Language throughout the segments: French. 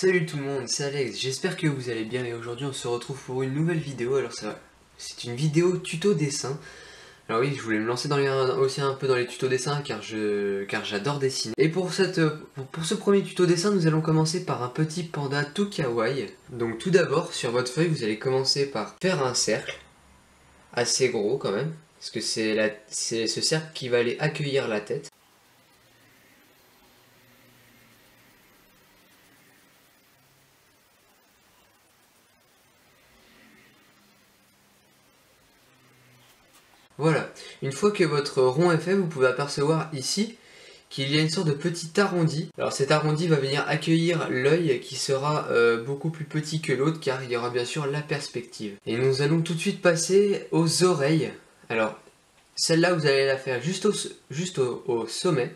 Salut tout le monde, c'est Alex, j'espère que vous allez bien et aujourd'hui on se retrouve pour une nouvelle vidéo. Alors c'est une vidéo tuto dessin. Alors oui, je voulais me lancer aussi un peu dans les tutos dessin car j'adore dessiner. Et pour ce premier tuto dessin, nous allons commencer par un petit panda tout kawaii. Donc tout d'abord, sur votre feuille, vous allez commencer par faire un cercle, assez gros quand même, parce que c'est ce cercle qui va aller accueillir la tête. Voilà, une fois que votre rond est fait, vous pouvez apercevoir ici qu'il y a une sorte de petit arrondi. Alors cet arrondi va venir accueillir l'œil qui sera beaucoup plus petit que l'autre car il y aura bien sûr la perspective. Et nous allons tout de suite passer aux oreilles. Alors celle-là vous allez la faire juste au sommet.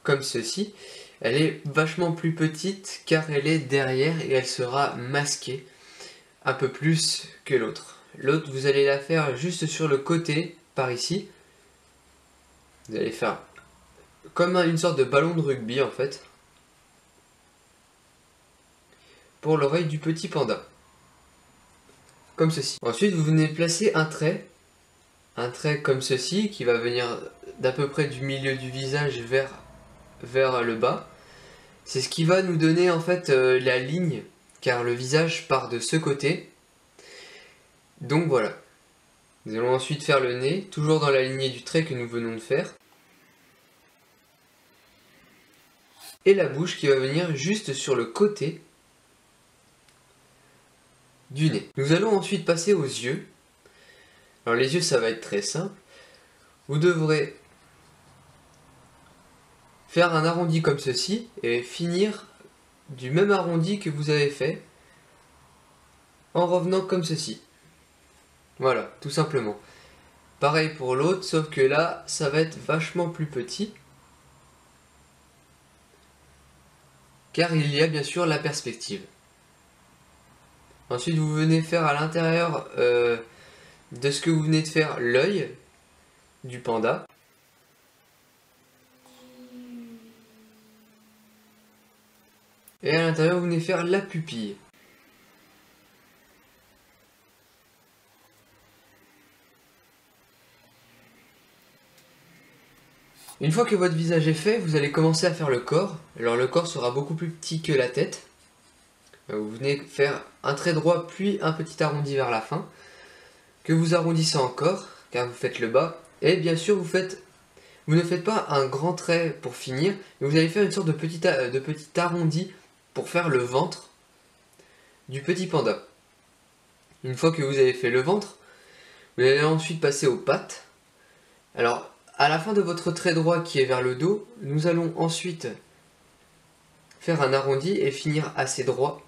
Comme ceci. Elle est vachement plus petite car elle est derrière et elle sera masquée un peu plus que l'autre. L'autre, vous allez la faire juste sur le côté, par ici. Vous allez faire comme une sorte de ballon de rugby en fait. Pour l'oreille du petit panda. Comme ceci. Ensuite, vous venez placer un trait comme ceci, qui va venir d'à peu près du milieu du visage vers le bas. C'est ce qui va nous donner en fait la ligne, car le visage part de ce côté. Donc voilà. Nous allons ensuite faire le nez, toujours dans la lignée du trait que nous venons de faire. Et la bouche qui va venir juste sur le côté du nez. Nous allons ensuite passer aux yeux. Alors les yeux, ça va être très simple. Vous devrez faire un arrondi comme ceci et finir du même arrondi que vous avez fait en revenant comme ceci. Voilà, tout simplement. Pareil pour l'autre, sauf que là, ça va être vachement plus petit. Car il y a bien sûr la perspective. Ensuite, vous venez faire à l'intérieur de ce que vous venez de faire l'œil du panda. Et à l'intérieur, vous venez faire la pupille. Une fois que votre visage est fait, vous allez commencer à faire le corps. Alors le corps sera beaucoup plus petit que la tête. Vous venez faire un trait droit puis un petit arrondi vers la fin. Que vous arrondissez encore, car vous faites le bas. Et bien sûr, vous ne faites pas un grand trait pour finir, mais vous allez faire une sorte de petit arrondi pour faire le ventre du petit panda. Une fois que vous avez fait le ventre, vous allez ensuite passer aux pattes. Alors, à la fin de votre trait droit qui est vers le dos, nous allons ensuite faire un arrondi et finir assez droit.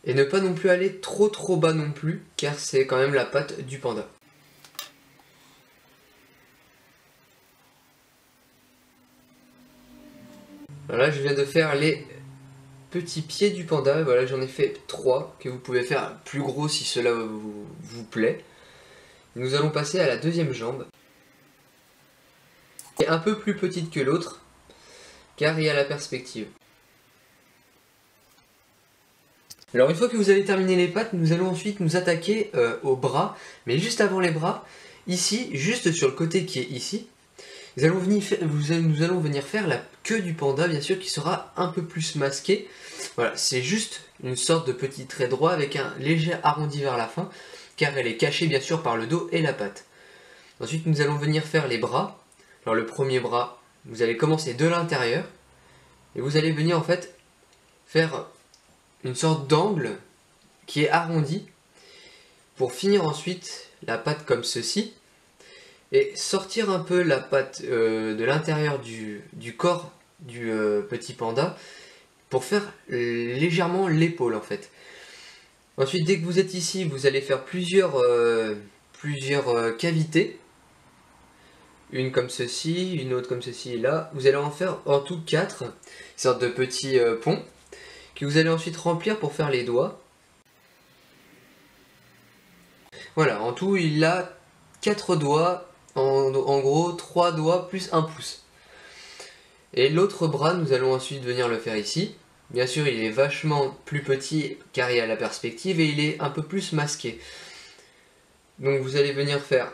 Et ne pas non plus aller trop bas non plus, car c'est quand même la patte du panda. Voilà, je viens de faire les petits pieds du panda. Voilà, j'en ai fait 3, que vous pouvez faire plus gros si cela vous plaît. Nous allons passer à la deuxième jambe. Qui est un peu plus petite que l'autre, car il y a la perspective. Alors une fois que vous avez terminé les pattes, nous allons ensuite nous attaquer aux bras. Mais juste avant les bras, ici, juste sur le côté qui est ici, nous allons venir faire la queue du panda, bien sûr, qui sera un peu plus masquée. Voilà, c'est juste une sorte de petit trait droit avec un léger arrondi vers la fin, car elle est cachée bien sûr par le dos et la patte. Ensuite, nous allons venir faire les bras. Alors le premier bras, vous allez commencer de l'intérieur, et vous allez venir en fait faire une sorte d'angle qui est arrondi, pour finir ensuite la patte comme ceci, et sortir un peu la patte de l'intérieur du corps du petit panda, pour faire légèrement l'épaule en fait. Ensuite, dès que vous êtes ici, vous allez faire plusieurs cavités. Une comme ceci, une autre comme ceci et là. Vous allez en faire en tout 4, sorte de petits ponts, que vous allez ensuite remplir pour faire les doigts. Voilà, en tout il a 4 doigts, en gros 3 doigts plus 1 pouce. Et l'autre bras, nous allons ensuite venir le faire ici. Bien sûr, il est vachement plus petit car il y a la perspective et il est un peu plus masqué. Donc vous allez venir faire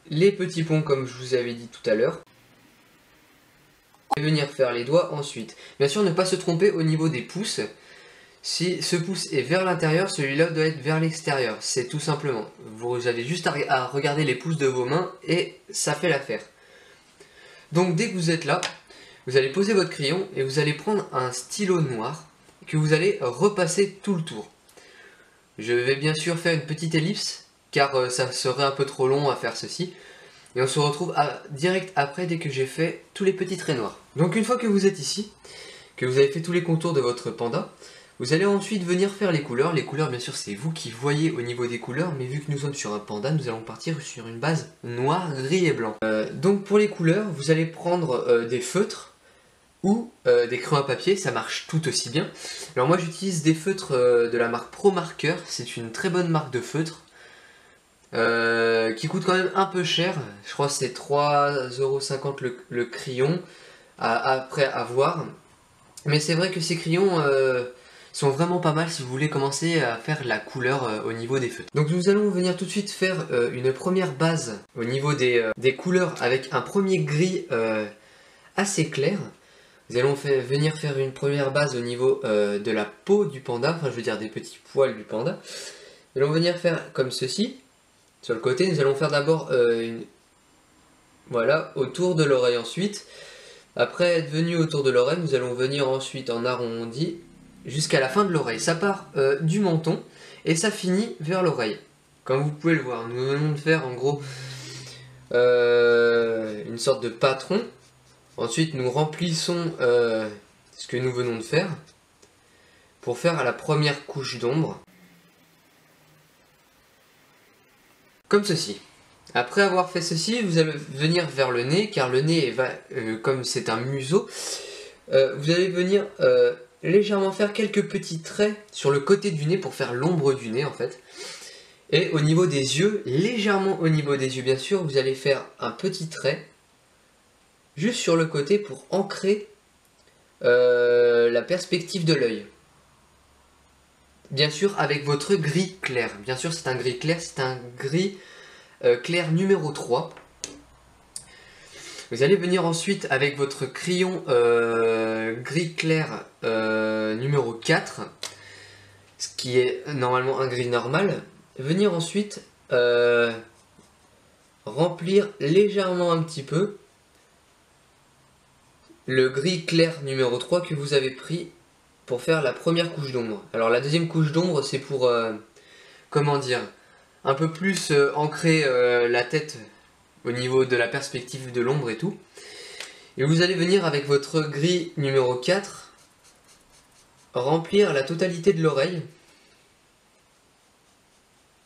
les petits ponts comme je vous avais dit tout à l'heure. Et venir faire les doigts ensuite. Bien sûr, ne pas se tromper au niveau des pouces. Si ce pouce est vers l'intérieur, celui-là doit être vers l'extérieur. C'est tout simplement. Vous avez juste à regarder les pouces de vos mains et ça fait l'affaire. Donc dès que vous êtes là, vous allez poser votre crayon et vous allez prendre un stylo noir que vous allez repasser tout le tour. Je vais bien sûr faire une petite ellipse car ça serait un peu trop long à faire ceci. Et on se retrouve direct après dès que j'ai fait tous les petits traits noirs. Donc une fois que vous êtes ici, que vous avez fait tous les contours de votre panda, vous allez ensuite venir faire les couleurs. Les couleurs, bien sûr, c'est vous qui voyez au niveau des couleurs, mais vu que nous sommes sur un panda, nous allons partir sur une base noir, gris et blanc. Donc pour les couleurs, vous allez prendre des feutres ou des crayons à papier, ça marche tout aussi bien. Alors moi j'utilise des feutres de la marque Pro Marker, c'est une très bonne marque de feutres. Qui coûte quand même un peu cher, je crois que c'est 3,50 € le crayon, après à voir. Mais c'est vrai que ces crayons sont vraiment pas mal si vous voulez commencer à faire la couleur au niveau des feutres. Donc nous allons venir tout de suite faire une première base au niveau des couleurs avec un premier gris assez clair. Nous allons venir faire une première base au niveau de la peau du panda, enfin je veux dire des petits poils du panda. Nous allons venir faire comme ceci. Sur le côté, nous allons faire d'abord voilà, autour de l'oreille ensuite. Après être venu autour de l'oreille, nous allons venir ensuite en arrondi jusqu'à la fin de l'oreille. Ça part du menton et ça finit vers l'oreille. Comme vous pouvez le voir, nous venons de faire en gros une sorte de patron. Ensuite, nous remplissons ce que nous venons de faire pour faire la première couche d'ombre. Comme ceci. Après avoir fait ceci, vous allez venir vers le nez, car le nez, comme c'est un museau, vous allez venir légèrement faire quelques petits traits sur le côté du nez pour faire l'ombre du nez en fait. Et au niveau des yeux, légèrement au niveau des yeux bien sûr, vous allez faire un petit trait juste sur le côté pour ancrer la perspective de l'œil. Bien sûr avec votre gris clair. Bien sûr c'est un gris clair, c'est un gris clair numéro 3. Vous allez venir ensuite avec votre crayon gris clair numéro 4, ce qui est normalement un gris normal. Venir ensuite remplir légèrement un petit peu le gris clair numéro 3 que vous avez pris pour faire la première couche d'ombre. Alors la deuxième couche d'ombre c'est pour, comment dire, un peu plus ancrer la tête au niveau de la perspective de l'ombre et tout. Et vous allez venir avec votre gris numéro 4 remplir la totalité de l'oreille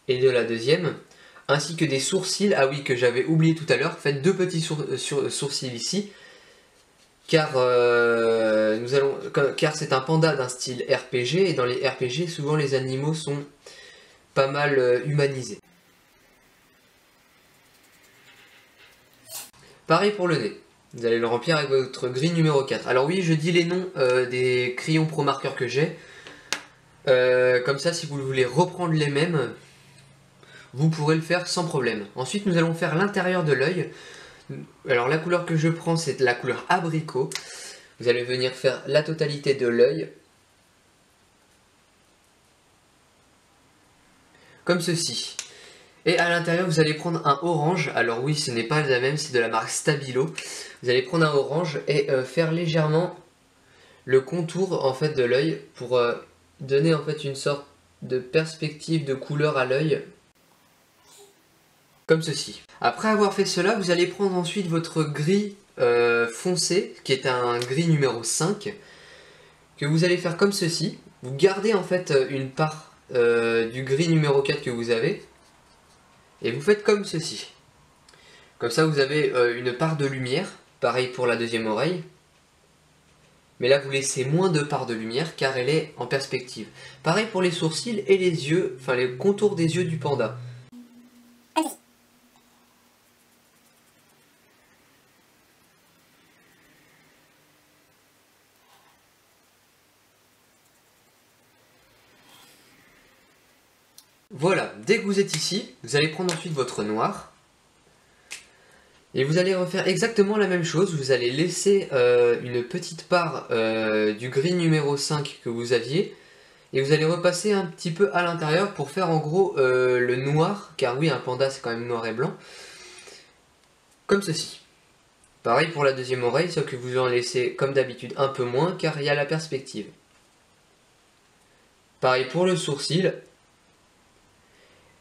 et de la deuxième, ainsi que des sourcils. Ah oui, que j'avais oublié tout à l'heure, faites deux petits sourcils ici, car, car c'est un panda d'un style RPG, et dans les RPG, souvent les animaux sont pas mal humanisés. Pareil pour le nez, vous allez le remplir avec votre gris numéro 4. Alors oui, je dis les noms des crayons Pro Marker que j'ai, comme ça si vous voulez reprendre les mêmes, vous pourrez le faire sans problème. Ensuite nous allons faire l'intérieur de l'œil. Alors la couleur que je prends c'est la couleur abricot. Vous allez venir faire la totalité de l'œil. Comme ceci. Et à l'intérieur vous allez prendre un orange. Alors oui, ce n'est pas la même, c'est de la marque Stabilo. Vous allez prendre un orange et faire légèrement le contour en fait de l'œil pour donner en fait une sorte de perspective de couleur à l'œil. Comme ceci. Après avoir fait cela, vous allez prendre ensuite votre gris foncé, qui est un gris numéro 5, que vous allez faire comme ceci. Vous gardez en fait une part du gris numéro 4 que vous avez, et vous faites comme ceci. Comme ça vous avez une part de lumière, pareil pour la deuxième oreille. Mais là vous laissez moins de part de lumière car elle est en perspective. Pareil pour les sourcils et les yeux, enfin les contours des yeux du panda. Voilà, dès que vous êtes ici, vous allez prendre ensuite votre noir. Et vous allez refaire exactement la même chose, vous allez laisser une petite part du gris numéro 5 que vous aviez. Et vous allez repasser un petit peu à l'intérieur pour faire en gros le noir, car oui, un panda c'est quand même noir et blanc. Comme ceci. Pareil pour la deuxième oreille, sauf que vous en laissez comme d'habitude un peu moins, car il y a la perspective. Pareil pour le sourcil.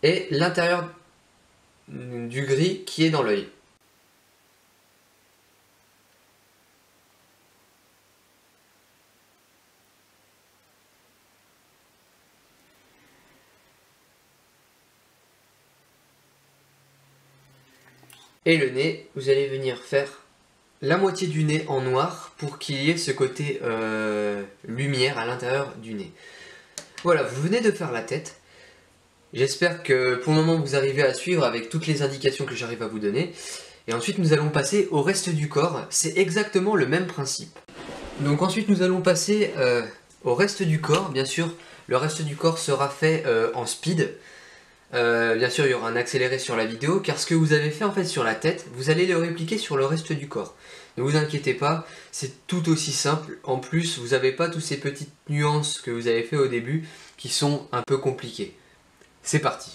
Et l'intérieur du gris qui est dans l'œil. Et le nez, vous allez venir faire la moitié du nez en noir pour qu'il y ait ce côté lumière à l'intérieur du nez. Voilà, vous venez de faire la tête. J'espère que pour le moment vous arrivez à suivre avec toutes les indications que j'arrive à vous donner. Et ensuite nous allons passer au reste du corps. C'est exactement le même principe. Donc ensuite nous allons passer au reste du corps. Bien sûr, le reste du corps sera fait en speed. Bien sûr il y aura un accéléré sur la vidéo, car ce que vous avez fait en fait sur la tête, vous allez le répliquer sur le reste du corps. Ne vous inquiétez pas, c'est tout aussi simple. En plus, vous n'avez pas toutes ces petites nuances que vous avez fait au début qui sont un peu compliquées. C'est parti.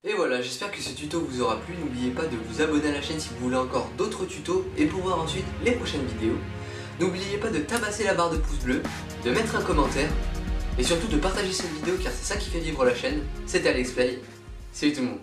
Et voilà, j'espère que ce tuto vous aura plu. N'oubliez pas de vous abonner à la chaîne si vous voulez encore d'autres tutos et pour voir ensuite les prochaines vidéos. N'oubliez pas de tabasser la barre de pouce bleu, de mettre un commentaire et surtout de partager cette vidéo car c'est ça qui fait vivre la chaîne. C'était AlexPlay, salut tout le monde.